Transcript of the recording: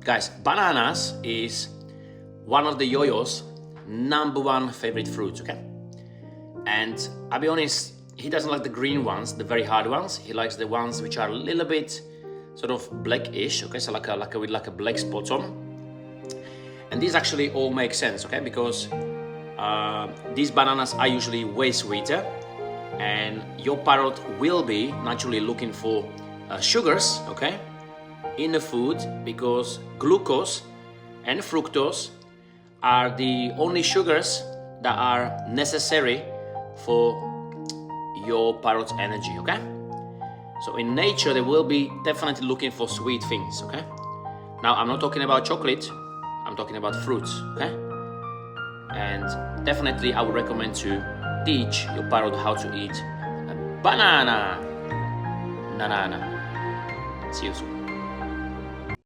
Guys, bananas is one of the yo-yo's #1 favorite fruits, okay? And I'll be honest, he doesn't like the green ones, the very hard ones. He likes the ones which are a little bit sort of blackish, okay? So like a black spot on. And these actually all make sense, okay? Because these bananas are usually way sweeter, and your parrot will be naturally looking for sugars, okay, in the food, because glucose and fructose are the only sugars that are necessary for your parrot's energy, okay? So in nature, they will be definitely looking for sweet things, okay? Now, I'm not talking about chocolate, I'm talking about fruits, okay? And definitely I would recommend to teach your parrot how to eat a banana. See you soon.